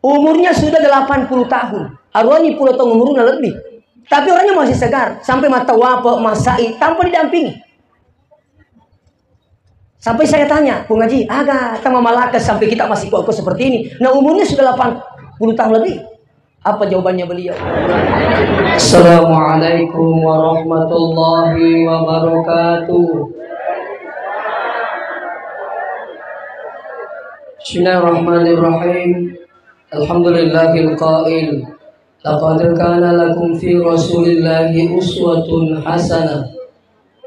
Umurnya sudah 80 tahun. Arwahnya puluh tahun umurnya lebih. Tapi orangnya masih segar. Sampai mata wapa, masai, tanpa didampingi. Sampai saya tanya, Bung Haji, agak sama Malaka sampai kita masih kokoh seperti ini. Nah umurnya sudah 80 tahun lebih. Apa jawabannya beliau? Assalamualaikum warahmatullahi wabarakatuh. Bismillahirrahmanirrahim. Alhamdulillahil qail. Laqad kana lakum fi Rasulillahi uswatun hasanah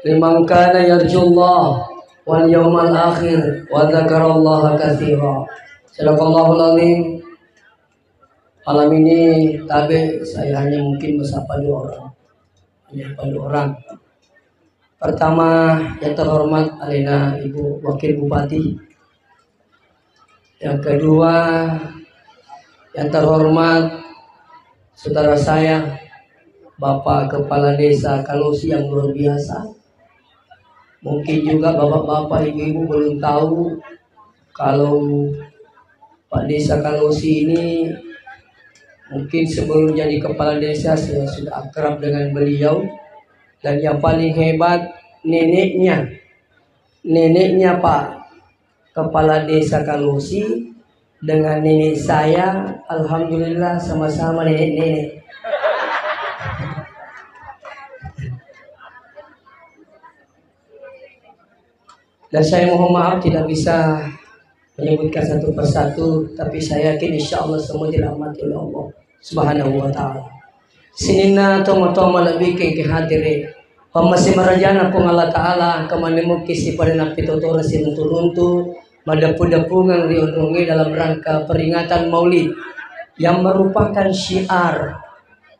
liman kana yarjullah wal yawmal akhir wa dzakarallaha katsira. Sadaqallahul azim. Malam ini tabe saya hanya mungkin bersapa dua orang. Pertama yang terhormat Alena Ibu Wakil Bupati. Yang kedua yang terhormat saudara saya Bapak Kepala Desa Kalosi yang luar biasa. Mungkin juga bapak-bapak, ibu-ibu belum tahu kalau Pak Desa Kalosi ini mungkin sebelum jadi kepala desa saya sudah akrab dengan beliau. Dan yang paling hebat neneknya Pak Kepala Desa Kalosi dengan nenek saya, alhamdulillah sama-sama nenek-nenek. Dan saya mohon maaf tidak bisa menyebutkan satu persatu, tapi saya yakin insya Allah semua dirahmati oleh Allah Subhanahu wa ta'ala. Sinina toma-toma lebih ke hadire pamasi marajana pong Allah ta'ala kamanimukisi pada napi totora sinuntu-runtu madapu-dapungan riondongi dalam rangka peringatan maulid yang merupakan syiar,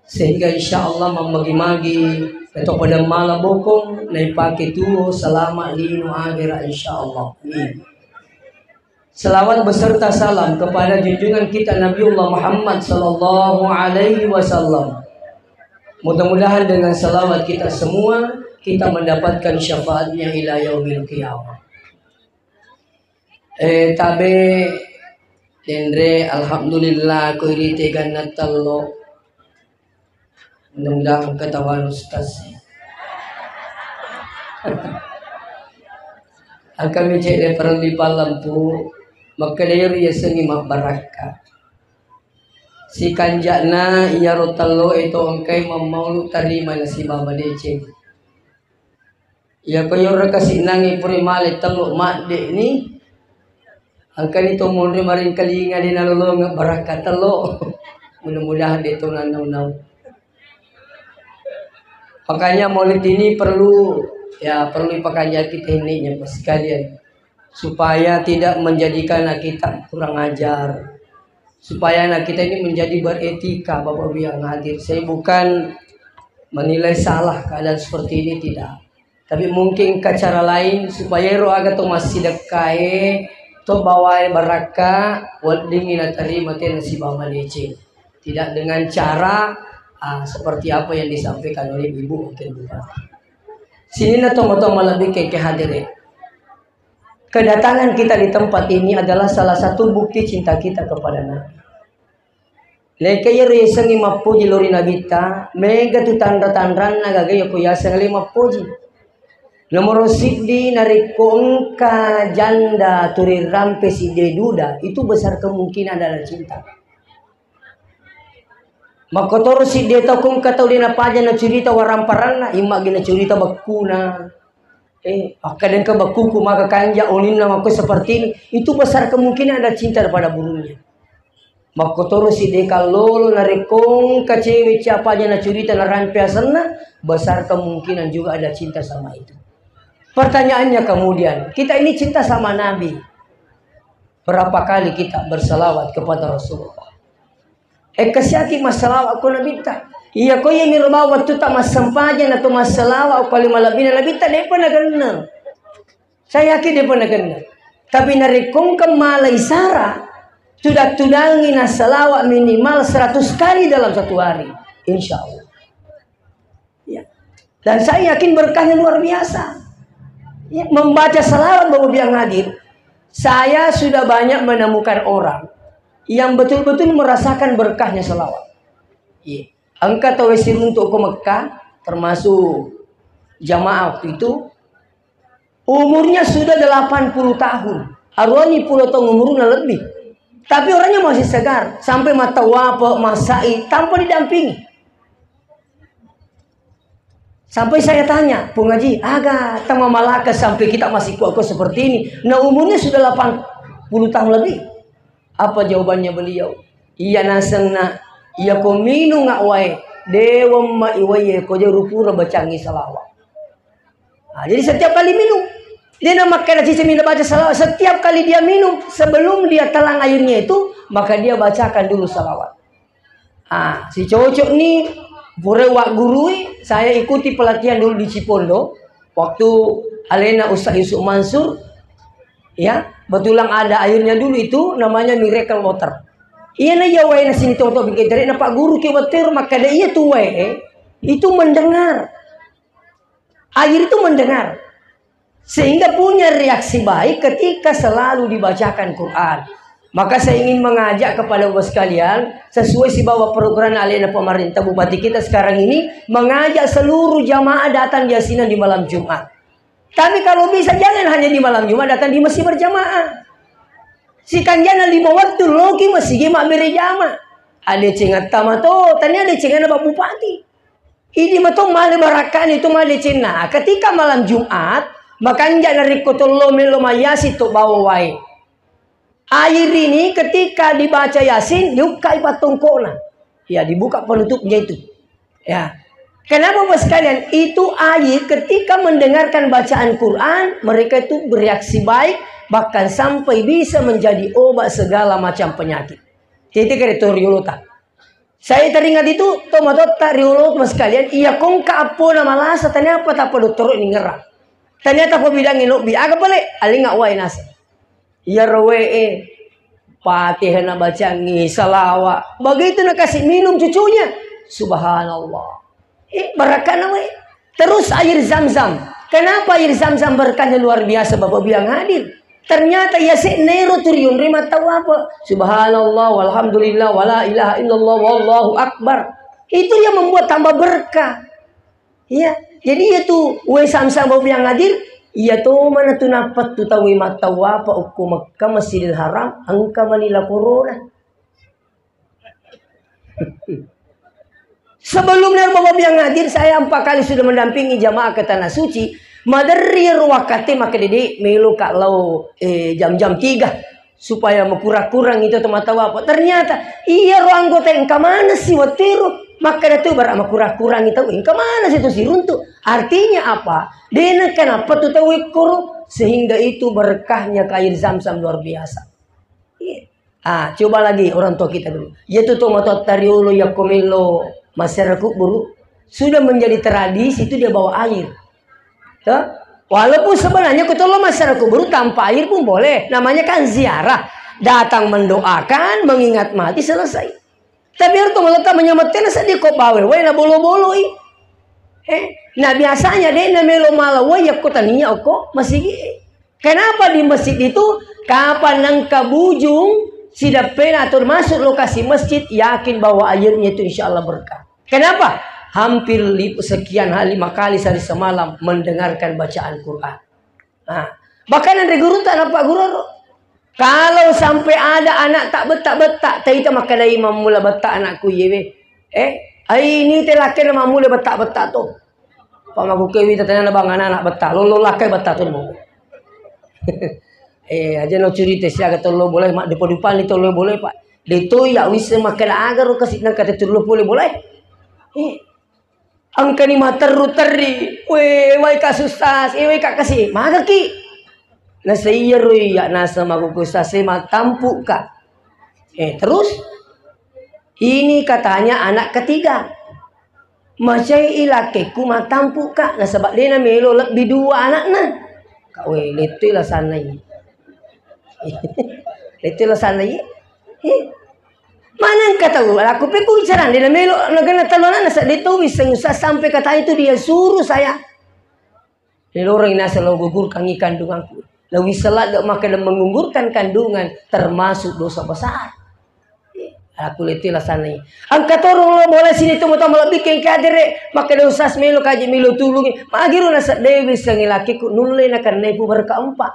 sehingga insya Allah memagi-magi atau pada malam bokong naipake tuho selama linu akhirah insya Allah. Amin. Selawat beserta salam kepada junjungan kita Nabiullah Muhammad sallallahu alaihi wasallam. Mudah-mudahan dengan selawat kita semua kita mendapatkan syafaatnya ila yaumil qiyamah. Tabe dendre alhamdulillah ko iri tegan natallo. Mudah-mudahan ketahuan Ustaz. Kami cek perlu di palampu maka dia sengi mak baraka. Si kanjana iya rotallo itu angkai mamaulu tarima na si baba dece. Ya koyo kasih nangi primale talo mak de ni. Angkai itu munri marin kalinga di nalulong baraka talo. Mudah-mudahan itu nanaw-naw. Makanya maulid ini perlu pakaian kita ini ya sekalian, supaya tidak menjadikan anak kita kurang ajar, supaya anak kita ini menjadi beretika. Bapak Ibu yang hadir, saya bukan menilai salah keadaan seperti ini, tidak, tapi mungkin ke cara lain supaya roh agak to masih dekai to bawa baraka wal dingin terima nasi bama leceh, tidak dengan cara seperti apa yang disampaikan oleh Ibu Wakil Bupati. Sini na tomo-tomo lebih ke hadirin. Kedatangan kita di tempat ini adalah salah satu bukti cinta kita kepada Nabi. Lekaya reseng imapuji lori nabita, mega tu tanda-tandran nagagaya kuyasa ngalimapuji. Nomor siddi nariko engka janda turi rampe sidde duda, itu besar kemungkinan adalah cinta. Makotor si deta kung kataw din apaja na curita waramparana ima gina curita bakuna akadan ka bakuku maka kanja onin na ako seperti ini, itu besar kemungkinan ada cinta pada burungnya. Makotor si deka lolo narikong kacewi apaja na curita na rampiasana, besar kemungkinan juga ada cinta sama itu. Pertanyaannya kemudian, kita ini cinta sama Nabi, berapa kali kita bersalawat kepada Rasulullah? Kasyaki masalah aku nabita. Iya ko yang nirbawa tu tak masampaja na tu masalah aku kali malabina nabita dia pernah kena. Saya yakin dia pernah kena. Tapi narikong kemalai sara sudah tudangi na salawat minimal 100 kali dalam satu hari, insya Allah. Ya. Dan saya yakin berkahnya luar biasa. Ya, membaca salawat Bapak yang hadir, saya sudah banyak menemukan orang yang betul-betul merasakan berkahnya selawat. Iya. Angka tawesir untuk ke Mekah, termasuk jamaah waktu itu, umurnya sudah 80 tahun. Arwani puluh tahun umurnya lebih. Tapi orangnya masih segar. Sampai mata wapa, masai, tanpa didampingi. Sampai saya tanya, Pung Haji, agak tama malaka sampai kita masih kuat seperti ini. Nah umurnya sudah 80 tahun lebih. Apa jawabannya beliau? Iya nasengna, iya ko minu ngak wae, dewam ma iwaye ko jarupura bacangi salawat. Nah, jadi setiap kali minum, dia namakan minum baca salawat. Setiap kali dia minum, sebelum dia telan airnya itu, maka dia bacakan dulu salawat. Ah, si cocok nih, wak gurui, saya ikuti pelatihan dulu di Cipondo. Waktu Alena Ustaz Yusuf Mansur, ya, betulang ada airnya dulu itu, namanya miracle water. Iya na ya wae na sini tuh bikin dari na Pak Guru ke water, maka dia iya tuh wae, itu mendengar. Air itu mendengar. Sehingga punya reaksi baik ketika selalu dibacakan Quran. Maka saya ingin mengajak kepada Bapak sekalian, sesuai si bawa program alena pemerintah bupati kita sekarang ini, mengajak seluruh jamaah datang yasinan di malam Jumat. Tapi kalau bisa jangan hanya di malam Jumat, datang di masjid berjamaah. Si kanjana 5 waktu loki masih gimak berjamaah. Ada cengat tamato, tanya ada cengat Bapak Bupati. Ini matong male barakan itu male cina. Ketika malam Jumat, makanya dari kotolo melo mayasi to bawa wae. Air ini ketika dibaca Yasin, yukai patungkona. Ya, dibuka penutupnya itu. Ya. Kenapa Bapak sekalian? Itu air ketika mendengarkan bacaan Quran, mereka itu bereaksi baik, bahkan sampai bisa menjadi obat segala macam penyakit. Jadi kriteriolota. Saya teringat itu, tomato riolot Mas sekalian, iya kong kaapo na malasa, ternyata apa dokter ini ngerang. Ternyata apa bidangin lobi, agak boleh, aling ngak wae nasa. Iya rawe Fatihah na bacangi salawat. Begitu nak kasih minum cucunya. Subhanallah. Berkah na wae. Terus air Zam-Zam. Kenapa air Zam-Zam berkahnya luar biasa Bapak bilang hadir? Ternyata ya nero turiun rima tahu apa? Subhanallah walhamdulillah wala ilaha illallah wallahu akbar. Itu yang membuat tambah berkah. Ya, jadi itu we Zam-Zam Bapak bilang hadir. Iya tuh mana tuh napat tuh tahu mata apa uku Makkah Masjidil Haram angka Manila corona. Sebelumnya Bapak yang hadir saya 4 kali sudah mendampingi jamaah ke tanah suci. Maderir wakati maka dede melu kalau jam-jam 3 supaya kurang itu tempat tahu apa. Ternyata iya ruang anggota yang kemana sih watiru. Maka itu berama kurang itu kemana sih itu si runtuh. Artinya apa? Dena kenapa tuh tahu ikut sehingga itu berkahnya air Zam-Zam luar biasa. Ah, coba lagi orang tua kita dulu. Yaitu tomato tariolo yakomelo masyarakat buru sudah menjadi tradisi itu dia bawa air. Tuh? Walaupun sebenarnya ketolo masyarakat buru tanpa air pun boleh. Namanya kan ziarah. Datang mendoakan, mengingat mati, selesai. Tapi harus tomato menyemetin sedih kok bawa. Wah, na bolo-bolo Nah biasanya deh na melo malawa ya kok taninya kok masih. Kenapa di masjid itu kapan nangka bujung sidak pena atau masuk lokasi masjid yakin bahwa airnya itu insya Allah berkah. Kenapa? Hampir sekian 5 kali sehari semalam mendengarkan bacaan Quran. Nah, bahkan ada guru tak nampak guru. Kalau sampai ada anak tak betak, tak maka dari imam mula betak anakku yewe. Ini telaki nama mula betak tu. Pamaku kewi tatanya bang anak betak, lo lakai betak tu mau. Aja no cerita siaga tu lo boleh mak depan itu lo boleh pak. Dito ya wis makan agar lo kasih nak kata tu lo boleh. Angka ni mah terri, wai kasus tas, wai kak kasih, maka ki. Nasa iya roy ya nasa magugusa sema tampu ka. Terus ini katanya anak ketiga. Macai ilake ku matampu ka na sebab dia na melo lebih 2 anak na. Kau letu lah sana ini. Letu lah sana ini. Mana kata gue, aku peku bicara dia na melo nagana talonan nasa dito wisang sampai kata itu dia suruh saya. Dia orang nasa lo gugurkan kandunganku. Lawi salat gak makan dan menggugurkan kandungan termasuk dosa besar. Aku letilah sana. Angkat orang lo boleh sini tu mau malah bikin kadere. Maka ada usas melo kaji melo tulungi. Magiru nasa dewi sangi laki ku nulle nak nepu berkeempat.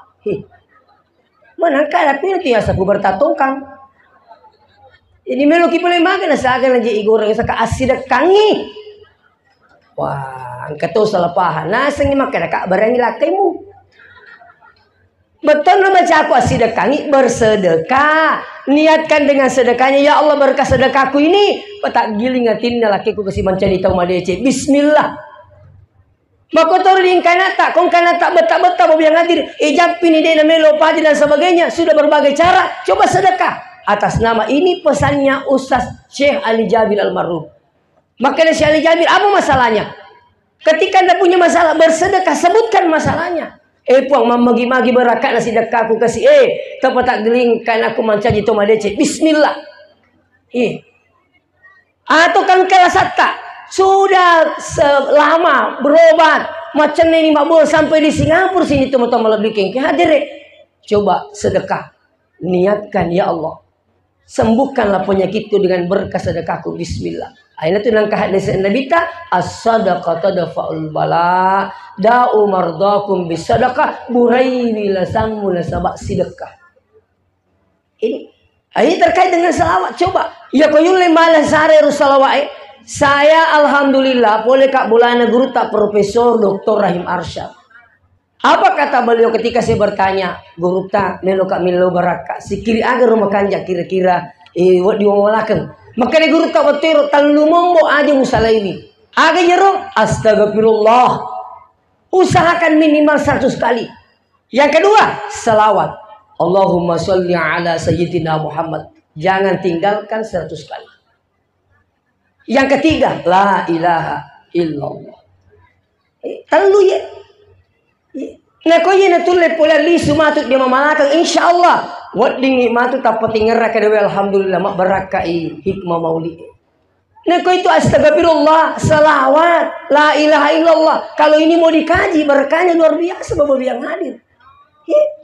Mana kan aku nanti asa ku bertatongkang. Ini melo kipole makan nasa agan aja igoreng saka asida kangi. Wah, angkat tu salah paha. Nasangi makan kak barangi lakimu. Betul nama aku asida kangi bersedekah. Niatkan dengan sedekahnya, ya Allah berkah sedekahku ini. Petak giling ngatin lakiku kasih mencari tahu madece. Bismillah. Makotor di kanata, kong kanata beta mau biang hadir. Ijab ini dia namelo padi dan sebagainya. Sudah berbagai cara. Coba sedekah. Atas nama ini pesannya Ustaz Syekh Ali Jabir almarhum. Makanya Syekh Ali Jabir, apa masalahnya? Ketika anda punya masalah bersedekah, sebutkan masalahnya. Puang mamagi-magi berakat nasi dekah aku kasih tapi tak geling kan aku mancaji to madece. Bismillah. Atau kan kalasata sudah selama berobat macam ini mabul sampai di Singapura sini teman-teman lebih kengke hadir. Coba sedekah. Niatkan ya Allah. Sembuhkanlah penyakitku dengan berkah sedekahku. Bismillah. Aina tu nangkah hadis Nabi ta as-sadaqatu dafa'ul bala da'u mardakum bisadaqah buraini lasammu lasabak sedekah. Ini terkait dengan salawat. Coba ya koyule malas sare rusalawai. Saya alhamdulillah boleh kak bulana guru tak Profesor Dr. Rahim Arsyad. Apa kata beliau ketika saya bertanya, guru tak melo kak melo baraka sikiri agar rumah kanja kira-kira diwawalakan. Maka dia guru tak bertero talumombo aja musalaimi. Aga nyero astagfirullah. Usahakan minimal 100 kali. Yang kedua, salawat. Allahumma sholli ala sayyidina Muhammad. Jangan tinggalkan 100 kali. Yang ketiga, la ilaha illallah. Talu ya. Nah kau yang tulis pola lisu matut dia mamalakang insyaallah. Wat dingi matut tak penting ngerak kedewe alhamdulillah mak barakai hikmah mauli. Nah kau itu astagfirullah, salawat, la ilaha illallah. Kalau ini mau dikaji berkahnya luar biasa bapak yang hadir.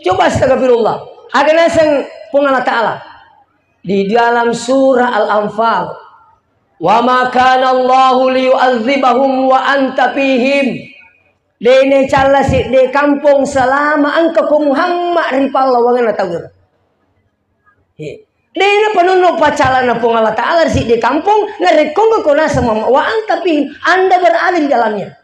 Coba astagfirullah. Agar nasang pengalat Ta'ala di dalam surah Al-Anfal. Wa ma kana Allahu liyu'adzibahum wa anta fihim. Dene cala si de kampung selama angka ko Muhammad ripal lawangan atawir. Dene penuno pacalana pong Allah Ta'ala si de kampung ngarekong ko na sama wa anta pihim. Anda berada di dalamnya.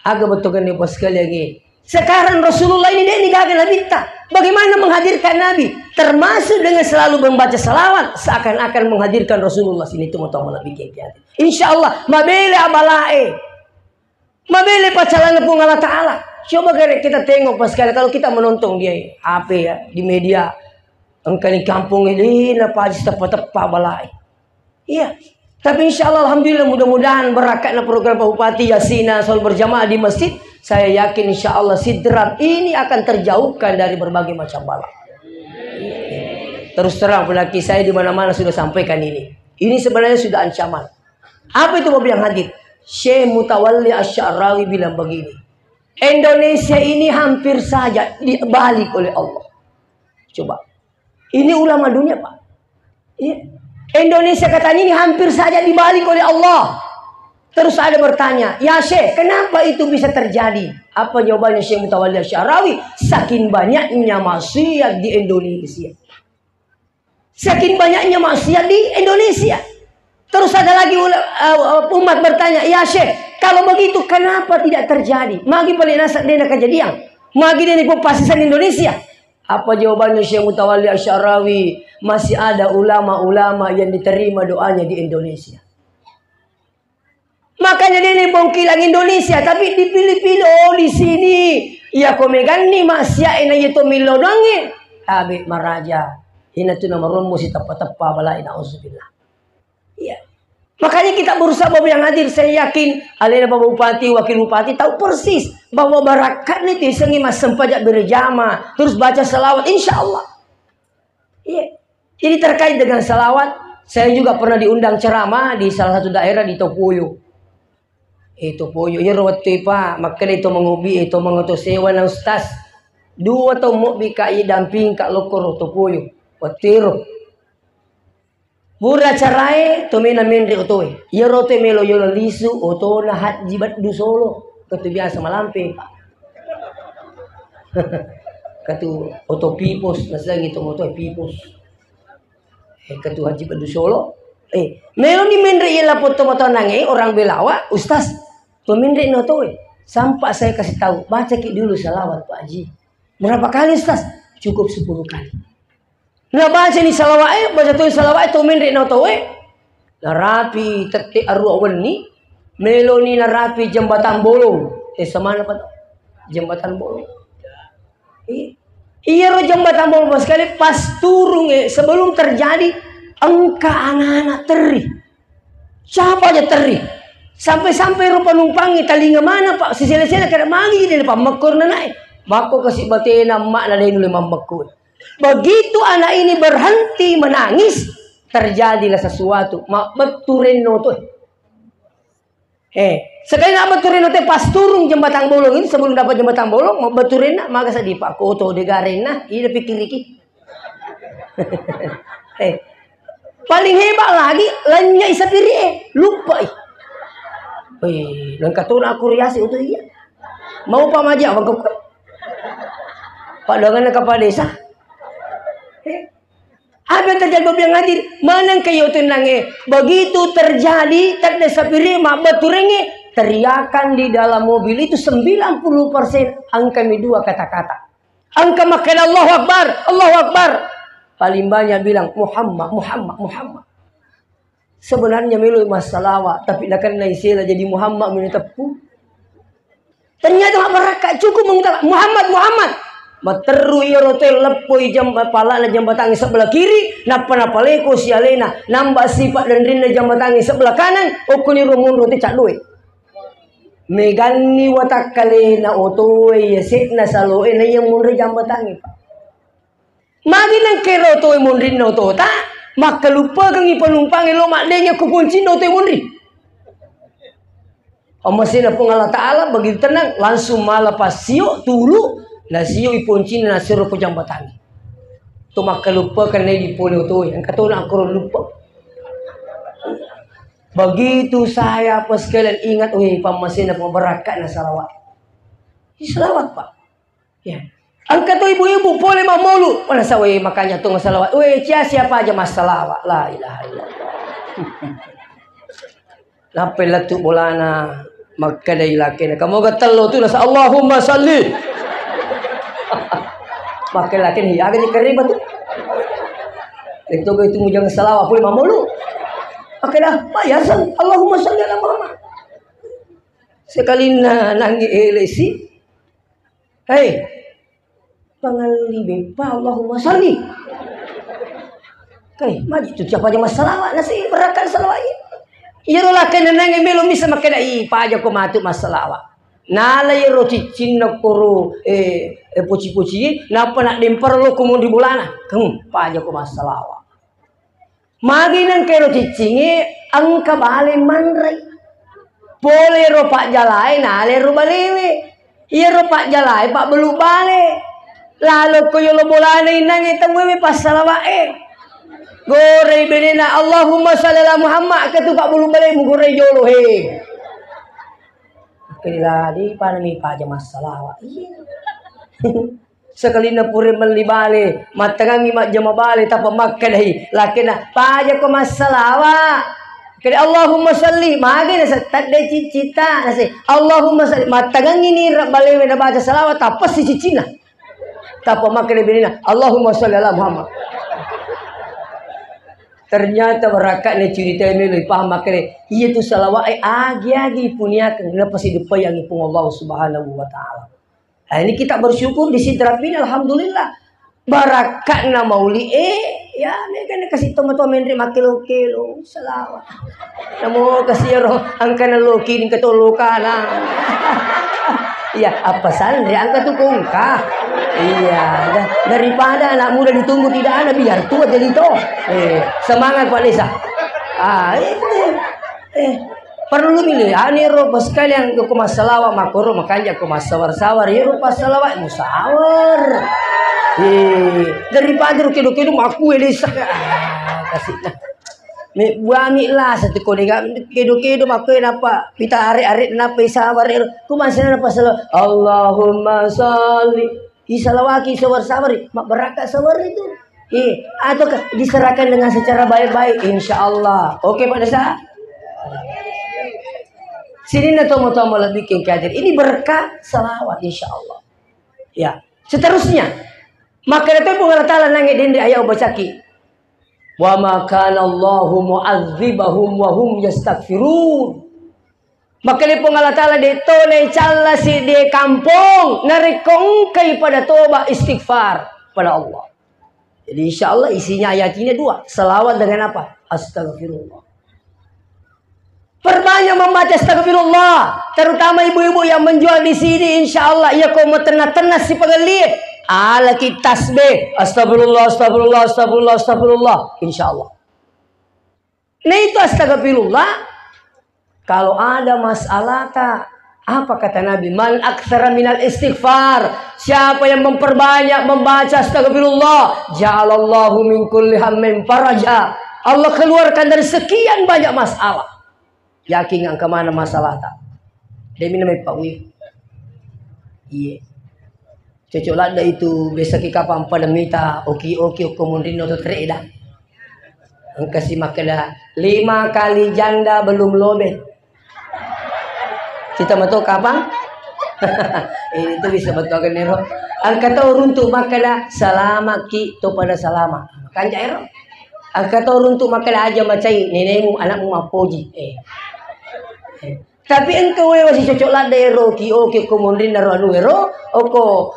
Agak betul kan nih bos sekali lagi. Sekarang Rasulullah ini dia gagal nabita. Bagaimana menghadirkan Nabi? Termasuk dengan selalu membaca salawat. Seakan-akan menghadirkan Rasulullah sini itu mau bikin hati. Insya Allah mabele abalae. Mabele pacalan pun Allah Ta'ala. Coba kita tengok pas sekali kalau kita menonton dia HP ya di media. Engkau di kampung ini napa tepat-tepat balai. Iya. Tapi insya Allah alhamdulillah mudah-mudahan berakatnya program Pak Bupati Yasina selalu berjamaah di masjid. Saya yakin insya Allah sidrat ini akan terjauhkan dari berbagai macam bala. Terus terang pendaki saya di mana-mana sudah sampaikan ini. Ini sebenarnya sudah ancaman. Apa itu mobil yang hadir? Syekh Mutawalli Asy-Sya'rawi bilang begini. Indonesia ini hampir saja dibalik oleh Allah. Coba. Ini ulama dunia, Pak. Iya. Indonesia katanya ini hampir saja dibalik oleh Allah. Terus ada bertanya, ya Syekh, kenapa itu bisa terjadi? Apa jawabannya Syekh Mutawalli Asy-Sya'rawi? Saking banyaknya maksiat di Indonesia. Saking banyaknya maksiat di Indonesia. Terus ada lagi umat bertanya, ya Syekh, kalau begitu kenapa tidak terjadi? Magi paling nasab dena kejadian. Magi dena popasisan Indonesia. Apa jawabannya Syekh Mutawalli Asy-Sya'rawi? Masih ada ulama-ulama yang diterima doanya di Indonesia. Makanya dia bongkilang Indonesia, tapi dipilih-pilih oh di sini. Ya kau megani masya ina itu milodongi. Habib maraja. Ina tu nama rumus si tepat-tepat balai na'udzubillah. Iya. Makanya kita berusaha bahwa yang hadir saya yakin alena Bapak Bupati, Wakil Bupati tahu persis bahwa barakat ini sengi mas sempajak berjamaah terus baca salawat insya Allah. Iya. Jadi terkait dengan salawat, saya juga pernah diundang ceramah di salah satu daerah di Topoyo. Itu poyo ya rawati pa maka itu mengubi itu mengutus sewa ng ustaz dua to mo bi kai damping ka lokor to poyo watiro Mura carai to mena menri otoy. Iya rote melo yolo lisu oto na hat jibat du solo. Katu biasa malampe. Katu oto pipos nasa gitu oto pipos. Katu haji badu solo. Melo ni menri yela poto moto nange orang belawa ustaz. To menri no toy. Sampai saya kasih tahu baca dulu salawat Pak Haji. Berapa kali ustaz? Cukup 10 kali. Nah baca ni salawat baca tu salawat tu menri no to narapi tetik arwah weni meloni narapi jembatan bolong semana apa jembatan bolong iya ro jembatan bolong sekali pas turun sebelum terjadi engka anak-anak teri siapa aja teri sampai ro penumpangi talinga mana Pak sisile-sile kada mangi di depan mekur naik mako kasih batena mak na dai lima mekur. Begitu anak ini berhenti menangis, terjadilah sesuatu. Mak beturin noto. Sekali nak beturin noto pas turun jembatan bolong ini sebelum dapat jembatan bolong, mak beturin nak maka sedih Pak koto degarin nah, ini pikir iki. Paling hebat lagi, lainnya isapiri lupa. Langkatuna aku riasi itu iya. Mau Pak Maja bang Pak dengan kepala desa. Apa yang terjadi bilang hadir? Mana kayo tenange? Begitu terjadi tak ada sapiri mak beturenge teriakan di dalam mobil itu 90% angka dua kata-kata. Angka makan Allahu Akbar, Allahu Akbar. Paling banyak bilang Muhammad, Muhammad, Muhammad. Sebenarnya melu masalah tapi nak kena istilah jadi Muhammad menu tepu. Ternyata mereka cukup mengatakan Muhammad, Muhammad. Materu iya rotel lepoi pala na jambatangi sebelah kiri napa leko sialena nambah sifat dan rinda jambatangi sebelah kanan okuni rumun roti cak duit megani watakalena otoe ya sekna saloe na yang munri jambatangi Pak magi nang kero toe munri no to ta maka lupa kang penumpang lo makdenya kupunci no te munri amasina pengala taala begitu tenang langsung malah pasio tulu nasio iponcin na siro ko jambatan. To makalupa kan di polo to yang kata nak aku lupa. Begitu saya pas kalian ingat pamasin na pemberakat na salawat. Salawat Pak. Ya. Angkat tu ibu-ibu boleh mamulu. Mana sawe makanya tu salawat. Siapa aja mas salawat. La ilaha illallah. Lampel latu bolana maka dari laki kamu gatelo tu nasa Allahumma salli. Pakai laki ni agak dikeribat tu. Itu mujang salawat boleh mamulu. Pakai dah bayasan Allahumma salli ala Muhammad. Sekali nangi elesi. Hei. Pangali bepa Allahumma salli. Kai, maju tu siapa aja masalah nasi berakan salawat. Iya rolah kena nangi belum bisa makan dai pa aja ko matu masalah. Nala yero cicin koro poci-poci napa nak dempar lo kumun di bulana paja ko masalah maginan kero cicinge angka bale manrai boleh ro pak jalai nale ro balewe iya ro pak jalai pak belu bale lalu ko yo lo bulana inang itemwe pas salawa gore benena Allahumma shalli ala Muhammad ketu pak belu bale mu gore yolo he kila di panami paja masalah iya sekali na pure melibale matangangi mak jama bale tapa makan hi lakina paja ko masalah kali Allahumma salli magi na tadde cicita nasi Allahumma salli matangangi ni bale na baca salawat tapa si cicina tapa makan benina Allahumma salli ala Muhammad. Ternyata berakat ni cerita ini lebih paham makanya iya tu salawat agi punya kenapa sih yang ipung Allah Subhanahu wa taala. Nah, ini kita bersyukur di sidrapin alhamdulillah. Barakat na mauli ya ni kan kasih tomato menri makilo-kilo salawat. Namo kasih roh angka na loki ni katulukan. Iya, apa sandri angka tu kongka. Iya, daripada anak muda ditunggu tidak ada biar tua jadi itu. Semangat Pak Desa. Perlu milih. Ani roh sekali yang ke masalah makoro makanya ke masawar-sawar. Ya roh masalah musawar. Daripada ruki-ruki itu maku Desa. Kasih. Buami lah satu kode kedo makai napa pita arik napa sabar ku masih napa salah Allahumma sholli isalawaki sabar mak beraka sabar itu atau diserahkan dengan secara baik-baik insyaallah. Oke Pak Desa, sini na tomo lebih bikin kadir ini berkah salawat insyaallah ya. Seterusnya maka itu Allah Ta'ala nangis dindi ayat bacaki wa ma kana Allahu mu'adzibahum wa hum yastaghfirun. Maka ni pun Allah Ta'ala de tone calla si de kampung narikong kay pada toba istighfar pada Allah. Jadi insyaallah isinya ayat ini dua, selawat dengan apa? Astagfirullah. Perbanyak membaca astagfirullah, terutama ibu-ibu yang menjual di sini insyaallah ia kau tenang si pengelit. Ala kita tasbih astagfirullah astagfirullah astagfirullah astagfirullah insyaallah. Nah itu astagfirullah. Kalau ada masalah tak apa kata Nabi man aktsara minal istighfar, siapa yang memperbanyak membaca astagfirullah ja'alallahu min kulli hammin faraja, Allah keluarkan dari sekian banyak masalah. Yakin ang kemana masalah tak demi namanya Pak Wi iya cocok lada itu besok kapan pada mita oke kemudian noto tereda kasih makada 5 kali janda belum lobet kita betul kapan ini tuh bisa betul kan nero angka tahu runtuh makada salama ki to pada salama kan jairo angka tahu runtuh makada aja macai nenekmu anakmu mapoji tapi engkau masih cocok lah dero ki oke kemudian naro anu ero oko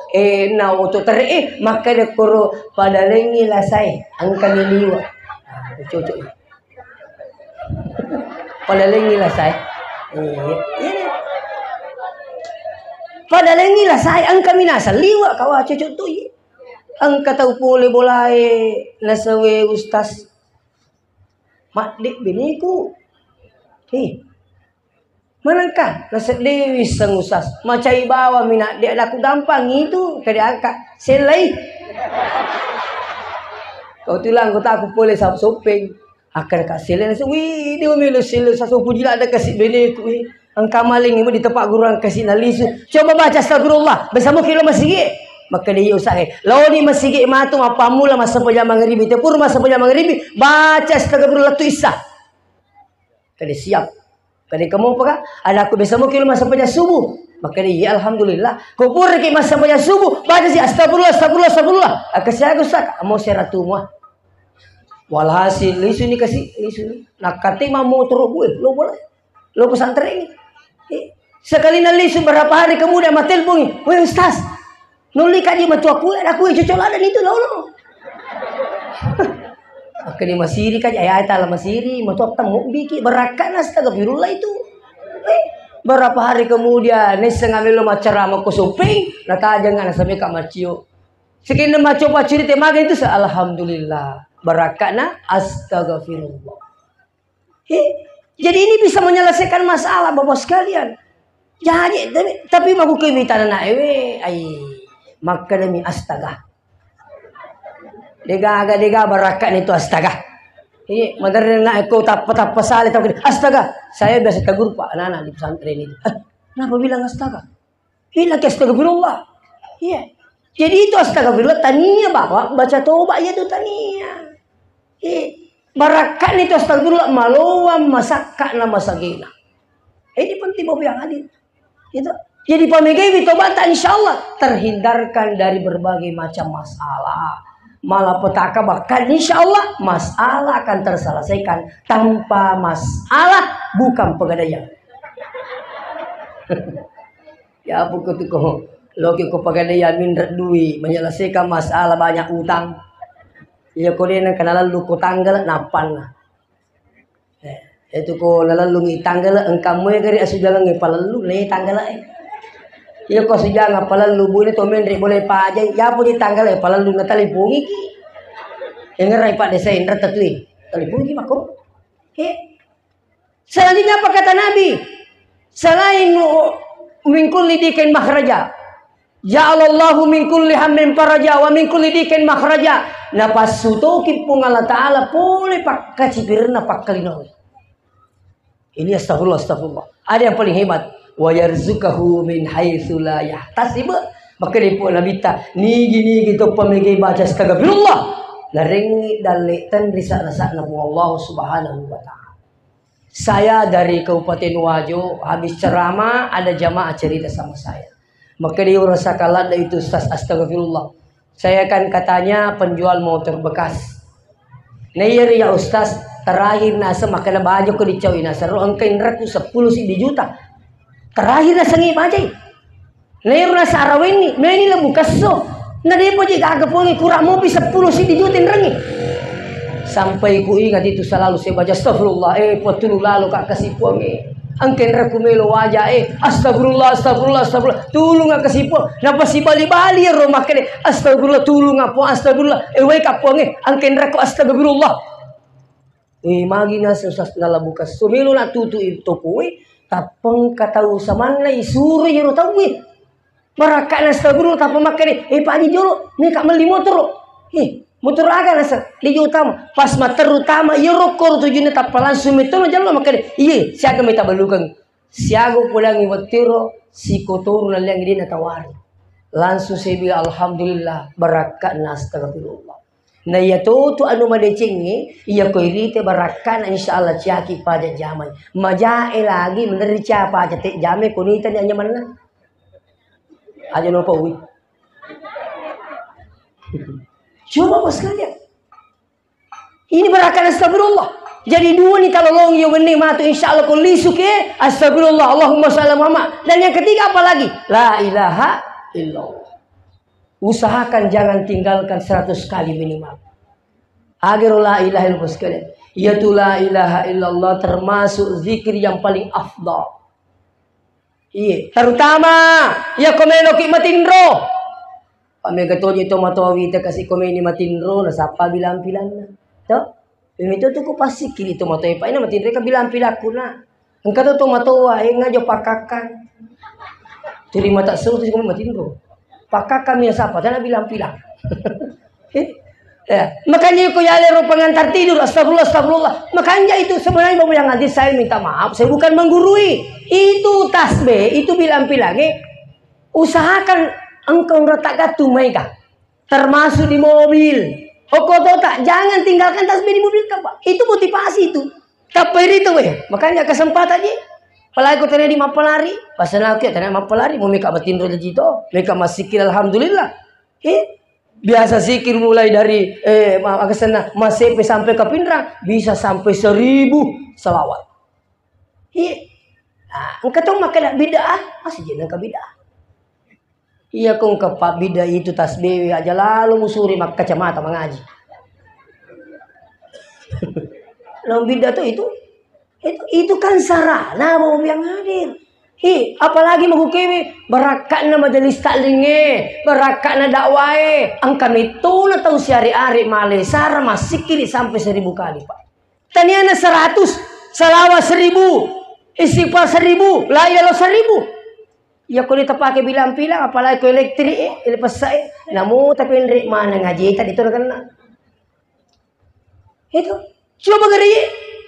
na oto tere maka de koro pada lengi lah saya angka niliwa cocok pada lengi lah saya pada lengi lah saya angka minasa liwa kawa cocok tu angka tahu boleh boleh nasawe ustaz mak dik biniku manangkah nasib dewi sengusas macai bawa minat dia aku gampang itu ke dia angkat selai kau tulang kau tak aku boleh sap sopeng akan kat selai nasib wih dia memilih selai sasu puji lah ada kasih bini ku angka maling ini di tempat guru kasih nalisu coba baca astagfirullah bersama kilo masih maka dia usah lawan ni masih matu apa mula masa pejam maghribi tepur masa pejam maghribi baca astagfirullah tu isah kada siap. Kali kamu apa? Ada aku bersama kilo masa pada subuh. Maka dia ya alhamdulillah. Kau pura ke masa pada subuh. Baca si astagfirullah. Kasih aku sak. Mau seratu mah. Walhasil lisu ni kasih lisu ni. Nak kati mau turun gue. Lo boleh. Lo pesantren ini. Sekali na lisu berapa hari kemudian mah telepon. Weh ustaz. Nuli kaji matu aku yang cocok ada itu lo. Kini masiri kan ayat Allah masiri matu temu biki berakan astagfirullah itu berapa hari kemudian ni sengambil lo macara mau kusuping naka jangan sampai kak macio sekian maco paciri temaga itu alhamdulillah berakana astagfirullah jadi ini bisa menyelesaikan masalah bapak sekalian jadi tapi mau kemitan anak ewe maka demi astaga Dega barakan itu astaga. Ini modern nak aku tak pasal itu astaga. Saya biasa tegur Pak anak-anak di pesantren itu. Kenapa bilang astaga? Bilang astagfirullah. Iya. Jadi itu astagfirullah tania bawa baca tobat ya itu tania. Barakan itu astagfirullah maluam masakka nama sagina. Ini penting bapak yang hadir. Itu. Jadi pamegai tobat insyaallah terhindarkan dari berbagai macam masalah. Malah petaka bahkan insya Allah masalah akan terselesaikan tanpa masalah bukan pegadaian. Ya buku tu ko logi ko pegadaian mindret duit menyelesaikan masalah banyak utang. Ya ko dia nak lalu ko tanggal napan lah. Itu ko lalu tanggal engkau gari asudah lengi palalu le tanggal iya kau sudah ngapalan lubu ini tomen dari boleh paja ya pun di tanggal ya palan lu natali pungi ki yang ngerai Pak Desa Indra tetui tali pungi makro selanjutnya apa kata Nabi selain mingkul lidikin makhraja Ja'alallahu min kulli hammin faraja wa min kulli dikin makhraja. Na pasuto ki pung Allah Ta'ala pole pak kacipirna pak kalinowi. Ini astagfirullah, astagfirullah. Ada yang paling hebat. Wa yarzukahu min haitsu la yahtasib. Maka dia pun nabita nigi gitu pemegi baca astagfirullah. Laring daletan risa-rasa na Allah Subhanahu wa Ta'ala. Saya dari Kabupaten Wajo habis ceramah ada jamaah cerita sama saya. Maka dia rasa kalah itu Ustaz astagfirullah. Saya kan katanya penjual motor bekas. Nair ya Ustaz terakhir nasa makana baju ko di cawi nasa ro angkain raku 10 juta. Terakhir nasa ngi bajai. Nair nasa arawin ni meni la bukas so. Na dia po agak pongi kurang mo 10 juta rengi. Sampai ku ingat itu selalu saya baca astagfirullah potulu lalu kak kasih pongi. Angken rakumelo wajah astagfirullah astagfirullah astagfirullah tulung nga kasipo napa si bali-bali ro makane astagfirullah tulung nga po astagfirullah way kaponge angken raku astagfirullah magi na susas na labukas sumilo na tutu ito ko tapang katau saman na isuro yero tawi maraka na astagfirullah tapang makane pani jolo ni kak mali motor motor aga nasa lijo utama pas mater utama iya rokor tujuannya tapalan sumitolo jalan makanya iya siaga meta balukang siago pulang iwatiro si kotoru na liang din natawari langsung saya bilang alhamdulillah barakat na astagfirullah na iya to anu madecengi iya ko irite barakat na insyaallah ciaki pada jamai majae lagi meneri cia pada te jame kunita ni anyaman na aja lupa wi coba bos kalian. Ini berakan astagfirullah. Jadi dua ni talolong yo geni matu insyaallah kun lisuk astagfirullah Allahumma shalli Muhammad. Dan yang ketiga apa lagi? La ilaha illallah. Usahakan jangan tinggalkan 100 kali minimal. Agar la ilaha illallah bos kalian. Yaitu la ilaha illallah termasuk zikir yang paling afdal. Iya, terutama ya komeno ki matindro. Kami katanya itu matawi kita kasih komen ni matindro na sapa bilang-bilang na. To? Itu tu ko pasti kiri itu matawi pa ina matindro ka bilang-bilang ko na. Ang kato to matawa nga jo pakakan. Tiri mata suruh ko matindro. Pakakan mi sapa na bilang-bilang. Ya, makanya ko yale ro pengantar tidur astagfirullah astagfirullah. Makanya itu sebenarnya bapak yang nanti saya minta maaf, saya bukan menggurui. Itu tasbih, itu bilang-bilang usahakan engkau retak tumeka termasuk di mobil. Okoto tak jangan tinggalkan tasbih di mobil Pak. Itu motivasi itu. Tapi itu makanya kesempatan aja. Apalagi kau tanya di mapelari, pasal aku tanya mapelari, mau mereka bertindak di situ, mereka masih kira alhamdulillah. Biasa zikir mulai dari kesana masih sampai ke Pindrang bisa sampai 1000 selawat. Nah, engkau tahu makan bid'ah masih jangan ke bid'ah. Iya kong kepak bida itu tasbih aja lalu musuri mak kacamata mengaji. Lalu bida tuh itu kan sarana mau yang hadir. Apalagi menghukumi berakakna majelis taklinge, berakakna dakwae. Angkam itu na tahu siari-ari male sar masih kini sampai 1000 kali Pak. Taniana 100, salawat 1000, istighfar 1000, la ilaha 1000. Ya kalau kita pakai bilang-bilang apalagi ke elektrik lepas saya namu tapi ndrik mana ngaji tadi itu kan itu coba ngeri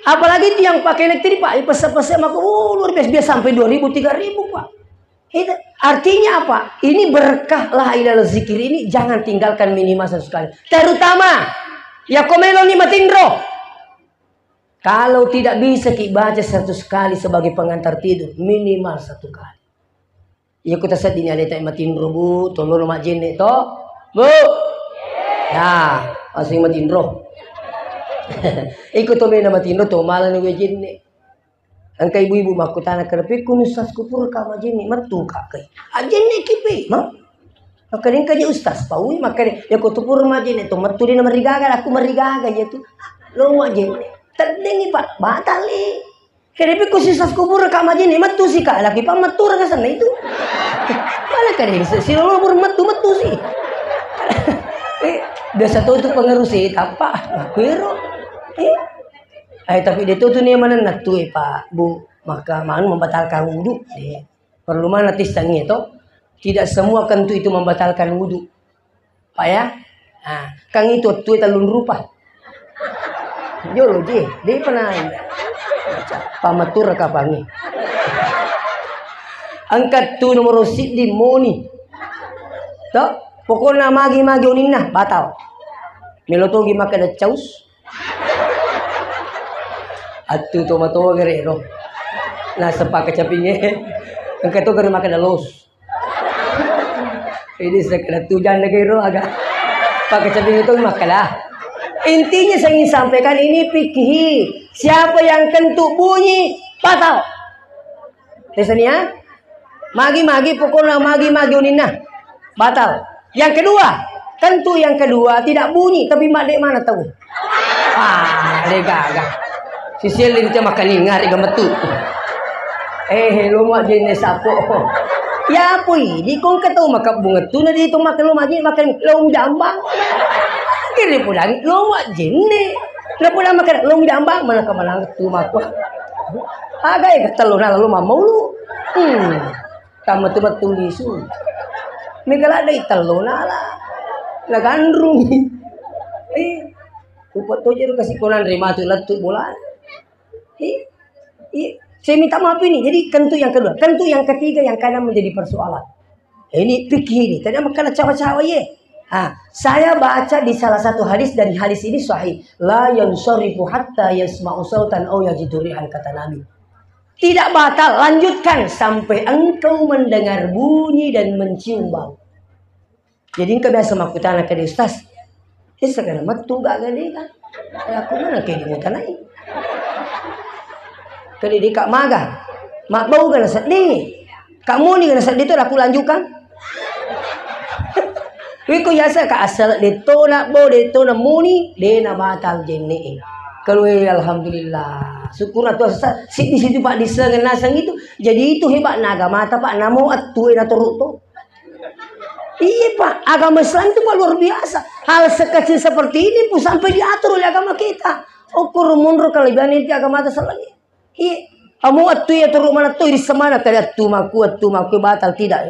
apalagi yang pakai elektrik Pak pas maka luar biasa sampai 2000 3000 Pak itu artinya apa ini berkah la ilaha zikir ini jangan tinggalkan minimal 1 kali terutama ya komelo ni matindro kalau tidak bisa baca 100 kali sebagai pengantar tidur minimal 1 kali. Ya kita saat ini ada tak matindro bu, tolong mak jenek to, bu. Ya, asing matindro. Ikut to mena matindro to malah ni jenek. Angkai ibu-ibu maku tanah kerpi kunusas kupur ka mak jenek mertu ka kai. Jenek kipi, mak. Makarin kaje ustaz paui makarin ya ko tupur mak jenek to mertu dina marigaga aku marigaga ya tu. Lo mak jenek. Terdengi Pak, batali. Kerepi ko sisas kubur ka majini metu si ka laki pa metu ra sana itu. Mana kare si lo metu sih. Biasa tuh itu pengerusi apa? Makuiro. Tapi dia tuh nih mana natu Pak Bu maka man membatalkan wudu. Perlu mana tisangi itu. Tidak semua kentu itu membatalkan wudhu. Pak ya? Nah, kang itu tuh talun rupa. Jolo je, dia pernah pamatur kapangi. Angkat tu nomor di moni. Toh, pokoknya magi-magi uninna batal. Melotogi makan caus. Atu tomato gerero. Nah, sepak kecapingnya. Angkat tu gere makan los. Ini sekedar tujuan negero agak. Pak kecaping itu makalah. Intinya saya ingin sampaikan ini fikih. Siapa yang kentuk bunyi batal. Desanya magi-magi pokoknya magi-magi uninna batal. Yang kedua, tentu yang kedua tidak bunyi tapi mak dek mana tahu. Dek gagah. Sisilin dia makan ingat iga metu. Lu mak jenis apa? Ya apa ini kong ketau maka bunga tu na dito makan lu mak jenis makan long jambang. Kiri pulang lu mak jenis. Na pulang makan long jambang mana kemalang tu mak. Agak ya ketelu na lalu mau lu. Kamu tu betul isu. Megala ada italo na lah. Lagandrung. Upot tu je kasih konan rima tu letuk bola. Saya minta maaf ini. Jadi kentu yang kedua, kentu yang ketiga yang kadang menjadi persoalan. Ini fikih ini. Tadi makan cawa-cawa ye. Saya baca di salah satu hadis dan hadis ini sahih. La yansarifu hatta yasma'u sautan aw yajidu rihan, kata Nabi. Tidak batal, lanjutkan sampai engkau mendengar bunyi dan mencium bau. Jadi engkau biasa makutana ke ustaz. Sekarang metu gak gede kan? Aku mana kayak di mutanai. Kali di kak maga, mak bau kan sedih. Kamu ni kan sedih tu aku lanjutkan. Wiko biasa kak asal deto nak bau deto nak muni, de nak batal jenis. Kalau alhamdulillah, syukur tu asal di situ pak disengen nasang itu. Jadi itu hebat naga mata pak namo atu na turut. Iya pak, agama Islam itu luar biasa. Hal sekecil seperti ini pun sampai diatur oleh agama kita. Ukur mundur kelebihan ini agama kita selagi. Iya, kamu atu ya turun mana tu di semana kali atu maku batal tidak.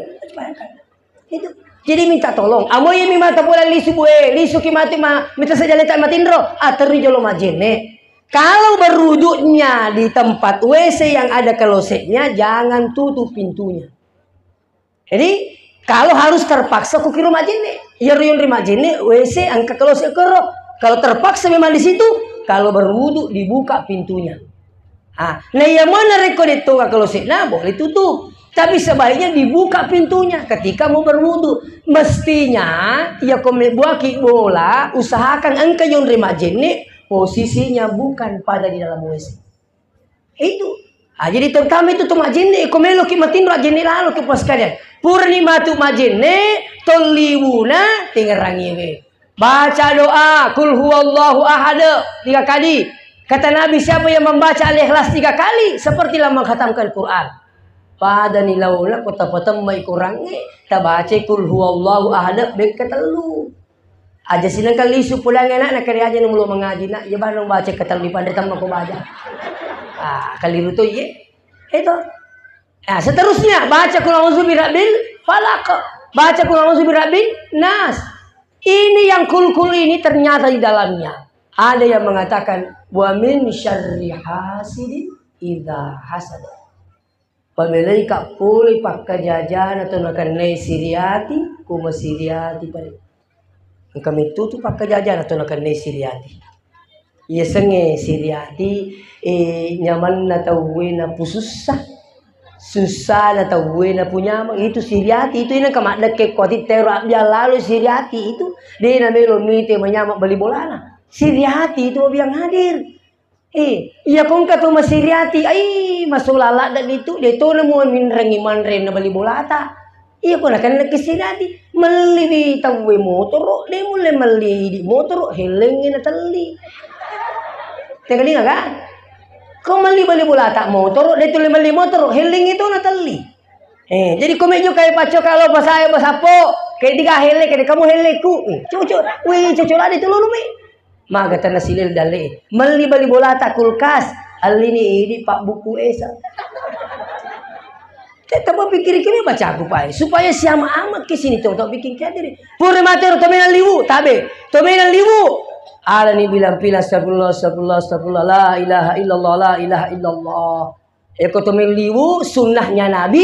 Itu. Jadi minta tolong. Amo ye mimata pola lisu bue, lisu kimati minta saja letak matindro. Ateri jolo majene. Kalau berwuduknya di tempat WC yang ada klosetnya, jangan tutup pintunya. Jadi kalau harus terpaksa ku kira majene, ya riun majene WC angka kloset kero. Kalau terpaksa memang di situ, kalau berwuduk dibuka pintunya. Nah yang mana rekod itu kloset? Nah boleh tutup. Tapi sebaiknya dibuka pintunya ketika mau berwudu. Mestinya ya kome buaki bola, usahakan engkau yang terima jenik posisinya bukan pada di dalam WC. Itu. Jadi terutama itu tuh majene, komelo ki matindro ajene lalu ke pas kalian. Purnima tu majene toliwuna tingerangi we. Baca doa kul huwallahu ahad 3 kali. Kata Nabi siapa yang membaca Al-Ikhlas 3 kali sepertilah mengkhatamkan Quran. Pada nilaula kota potem mai kurangi tabace kul huwallahu ahad bek ketelu. Aja silang kali isu pulang enak nak kali aja nunggu mengaji nak ya baru baca ketelu di pandai tamu ko baca. Kali itu ye. Itu. Seterusnya baca kul a'udzu birabbil falaq. Baca kul a'udzu birabbin nas. Ini yang kul-kul ini ternyata di dalamnya ada yang mengatakan wa min syarri hasidin idza hasada. Pamilai kak puli pak kajajan atau nakan nei siriati kuma siriati pare. Kami tutu pak kajajan atau nakan nei siriati. Ia senge siriati nyaman na tauwe na pususah. Susah na tauwe na punya itu siriati itu ina kamak deke koti terap dia lalu siriati itu dia na melo mite menyamak beli bolana. Siriati itu yang hadir. Iya kong kato masiriati masuk lalak dan itu deto na mo min rangiman ren na bali bolata. Iya ko na kan nakisiriati meli tawe motor de mulai meli di motor helengin na tali. Tegali nga kan? Kung meli bali bolata motor deto le meli motor heleng itu na tali. Jadi komejo kay pacho kalau pasaya pasapo kay diga hele kay kamu heleku. Cucu, cucu la de tululu mi. Magatan na silil dali. Mali bali bolata kulkas. Alini ini pak buku esa. Tetap pikir kami baca aku pai supaya siapa amat ke sini tuh bikin kadiri. Purna mater tomena liwu tabe. Tomena liwu. Ala ni bilang pila astagfirullah astagfirullah astagfirullah la ilaha illallah la ilaha illallah. Eko tomena liwu sunnahnya Nabi,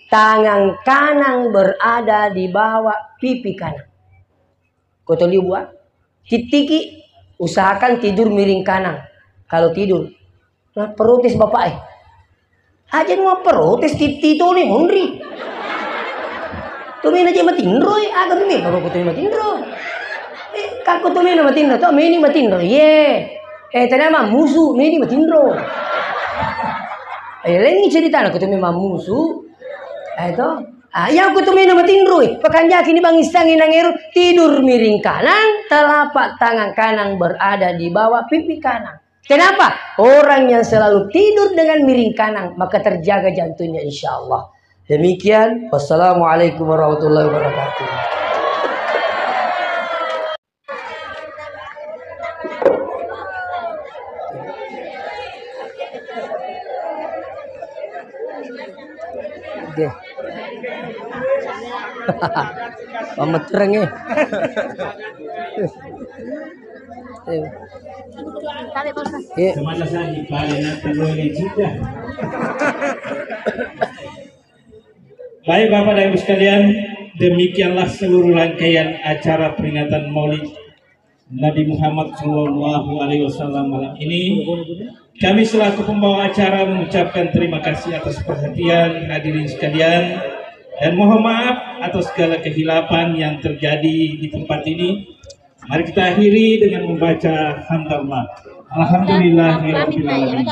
tangan kanan berada di bawah pipi kanan. Koto liwu titiki usahakan tidur miring kanan. Kalau tidur. Nah, protes bapak aja mau protes titi itu nih mundri. Tuh main aja matindro agak nih baru kutu matindro. Kaku tuh main matindro, tuh main matindro, ye. Ternyata musuh, main matindro. Lain cerita aku tuh memang musuh. Itu, yang aku tuh main matindro. Pekan jaki ini bang istangin nangeru tidur miring kanan, telapak tangan kanan berada di bawah pipi kanan. Kenapa? Orang yang selalu tidur dengan miring kanan maka terjaga jantungnya insya Allah. Demikian. Wassalamualaikum warahmatullahi wabarakatuh. Oke. Pamat terang ya. Semasa saja kalian terlalu juga. Baik Bapak dan Ibu sekalian, demikianlah seluruh rangkaian acara peringatan Maulid Nabi Muhammad SAW malam ini. Kami selaku pembawa acara mengucapkan terima kasih atas perhatian hadirin sekalian dan mohon maaf atas segala kehilapan yang terjadi di tempat ini. Mari kita akhiri dengan membaca hamdalillah. Alhamdulillahirrahmanirrahim.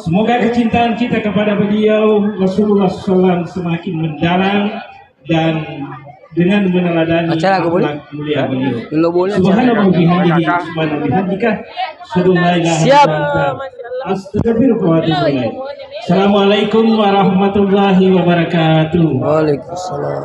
Semoga kecintaan kita kepada beliau Rasulullah SAW semakin mendalam dan dengan meneladani akhlak mulia beliau. Subhanallah bihamdihi subhanahu bihamdika siap. Assalamualaikum warahmatullahi wabarakatuh. Waalaikumsalam.